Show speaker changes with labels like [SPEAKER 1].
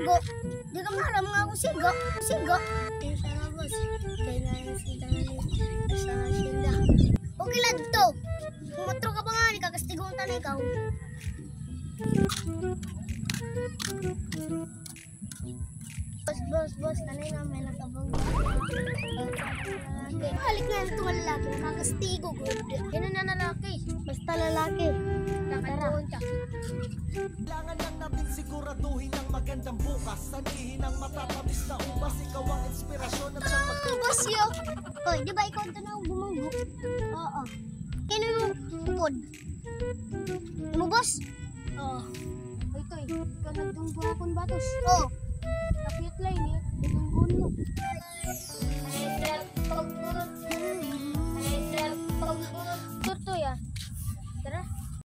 [SPEAKER 1] sigo. Di ka maram nga ako sigo. Sigo.
[SPEAKER 2] Kaya sana boss, kaya na yung sila sa sila.
[SPEAKER 1] Okay lang dito. Pumatro ka pa nga, kakastigon ta na ikaw.
[SPEAKER 2] Boss, kanay nga may nakabang.
[SPEAKER 1] Halik nga ito lalaki, nakakastigo ko.
[SPEAKER 2] Yan na lalaki, basta lalaki. Nakatuon ka.
[SPEAKER 3] Kailangan lang natin siguraduhin ang magandang bukas. Sandihin ang matatamis na ubas. Ikaw ang inspirasyon at siyang
[SPEAKER 1] Boss yo. Hoy, di ba ikaw ito na ang bumanggo? Oo. Kino yung upod? Mo boss?
[SPEAKER 2] Oo. Ito ikaw nagtunggo akong batos.
[SPEAKER 1] Oo.
[SPEAKER 2] Kapit lang eh, tinunggun mo. Tutoy ah. Tara.